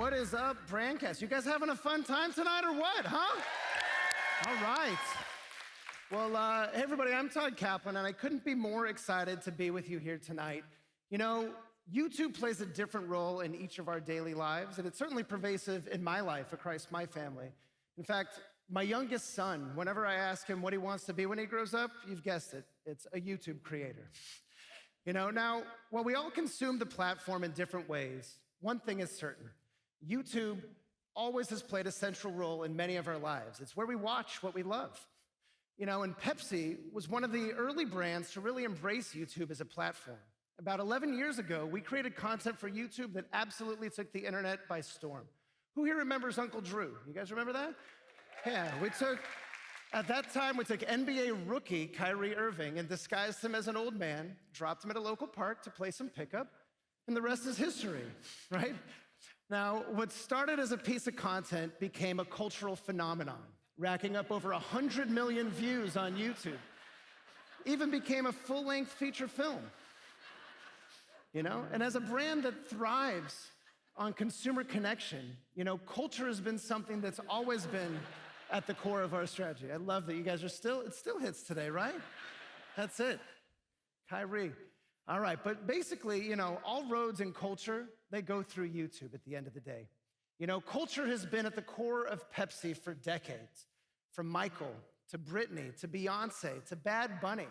What is up, Brandcast? You guys having a fun time tonight or what, huh? All right. Well, hey everybody, I'm Todd Kaplan, and I couldn't be more excited to be with you here tonight. You know, YouTube plays a different role in each of our daily lives, and it's certainly pervasive in my life across my family. In fact, my youngest son, whenever I ask him what he wants to be when he grows up, you've guessed it, it's a YouTube creator. You know, now, while we all consume the platform in different ways, one thing is certain. YouTube always has played a central role in many of our lives. It's where we watch what we love. You know, and Pepsi was one of the early brands to really embrace YouTube as a platform. About 11 years ago, we created content for YouTube that absolutely took the internet by storm. Who here remembers Uncle Drew? You guys remember that? Yeah, at that time, we took NBA rookie Kyrie Irving and disguised him as an old man, dropped him at a local park to play some pickup, and the rest is history, right? Now, what started as a piece of content became a cultural phenomenon, racking up over 100 million views on YouTube. Even became a full-length feature film. You know, and as a brand that thrives on consumer connection, you know, culture has been something that's always been at the core of our strategy. I love that you guys it still hits today, right? That's it. Kyrie. All right, but basically, you know, all roads in culture, they go through YouTube at the end of the day. You know, culture has been at the core of Pepsi for decades. From Michael, to Britney, to Beyonce, to Bad Bunny.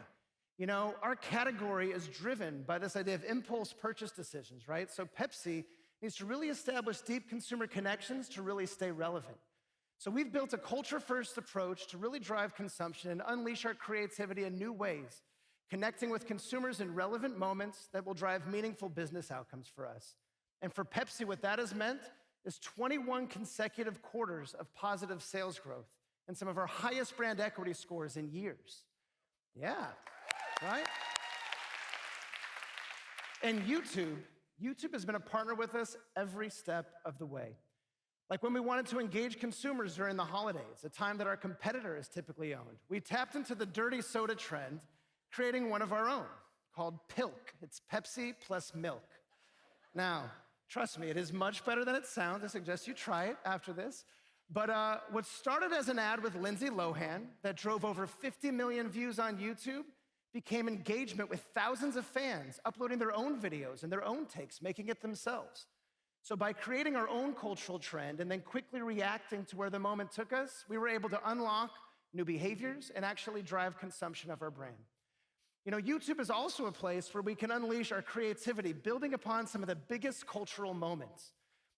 You know, our category is driven by this idea of impulse purchase decisions, right? So Pepsi needs to really establish deep consumer connections to really stay relevant. So we've built a culture-first approach to really drive consumption and unleash our creativity in new ways, connecting with consumers in relevant moments that will drive meaningful business outcomes for us. And for Pepsi, what that has meant is 21 consecutive quarters of positive sales growth and some of our highest brand equity scores in years. Yeah, right? And YouTube has been a partner with us every step of the way. Like when we wanted to engage consumers during the holidays, a time that our competitor is typically owned, we tapped into the dirty soda trend, creating one of our own called Pilk. It's Pepsi plus milk. Now, trust me, it is much better than it sounds. I suggest you try it after this. But what started as an ad with Lindsay Lohan that drove over 50 million views on YouTube became engagement with thousands of fans uploading their own videos and their own takes, making it themselves. So by creating our own cultural trend and then quickly reacting to where the moment took us, we were able to unlock new behaviors and actually drive consumption of our brand. You know, YouTube is also a place where we can unleash our creativity, building upon some of the biggest cultural moments.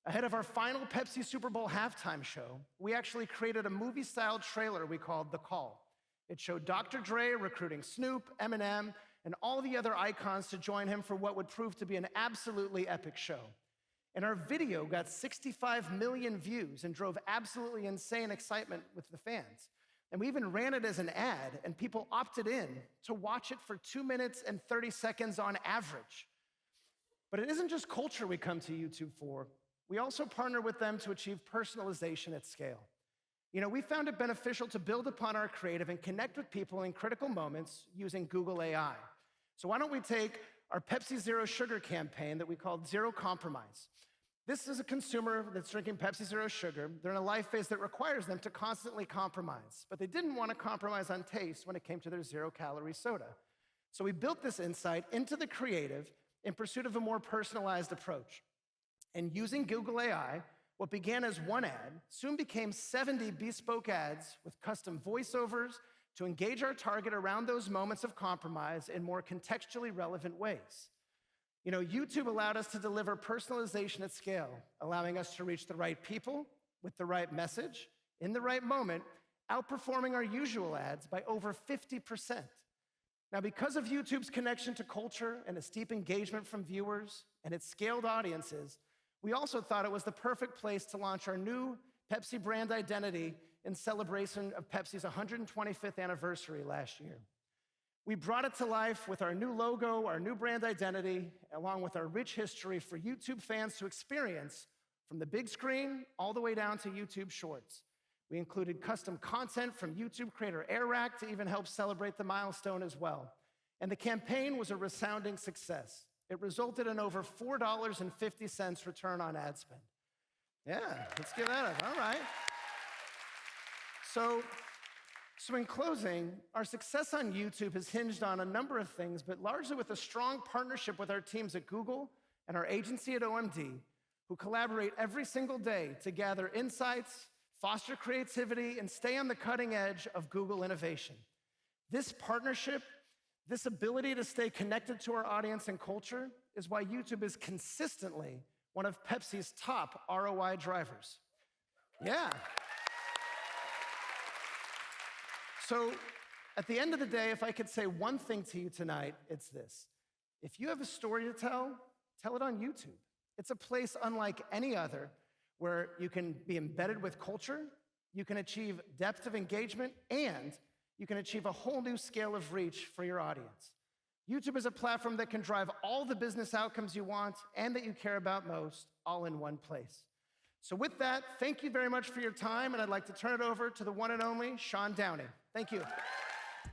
Ahead of our final Pepsi Super Bowl halftime show, we actually created a movie-style trailer we called The Call. It showed Dr. Dre recruiting Snoop, Eminem, and all the other icons to join him for what would prove to be an absolutely epic show. And our video got 65 million views and drove absolutely insane excitement with the fans. And we even ran it as an ad, and people opted in to watch it for 2 minutes and 30 seconds on average. But it isn't just culture we come to YouTube for. We also partner with them to achieve personalization at scale. You know, we found it beneficial to build upon our creative and connect with people in critical moments using Google AI. So why don't we take our Pepsi Zero Sugar campaign that we called Zero Compromise. This is a consumer that's drinking Pepsi Zero Sugar. They're in a life phase that requires them to constantly compromise, but they didn't want to compromise on taste when it came to their zero-calorie soda. So we built this insight into the creative in pursuit of a more personalized approach. And using Google AI, what began as one ad soon became 70 bespoke ads with custom voiceovers to engage our target around those moments of compromise in more contextually relevant ways. You know, YouTube allowed us to deliver personalization at scale, allowing us to reach the right people with the right message in the right moment, outperforming our usual ads by over 50%. Now, because of YouTube's connection to culture and its deep engagement from viewers and its scaled audiences, we also thought it was the perfect place to launch our new Pepsi brand identity in celebration of Pepsi's 125th anniversary last year. We brought it to life with our new logo, our new brand identity, along with our rich history for YouTube fans to experience from the big screen all the way down to YouTube Shorts. We included custom content from YouTube creator Airrack to even help celebrate the milestone as well. And the campaign was a resounding success. It resulted in over $4.50 return on ad spend. Yeah, let's give that up. All right. So in closing, our success on YouTube has hinged on a number of things, but largely with a strong partnership with our teams at Google and our agency at OMD, who collaborate every single day to gather insights, foster creativity, and stay on the cutting edge of Google innovation. This partnership, this ability to stay connected to our audience and culture is why YouTube is consistently one of Pepsi's top ROI drivers. Yeah. So at the end of the day, if I could say one thing to you tonight, it's this. If you have a story to tell it on YouTube. It's a place unlike any other where you can be embedded with culture, you can achieve depth of engagement, and you can achieve a whole new scale of reach for your audience. YouTube is a platform that can drive all the business outcomes you want and that you care about most, all in one place. So with that, thank you very much for your time, and I'd like to turn it over to the one and only Sean Downey. Thank you.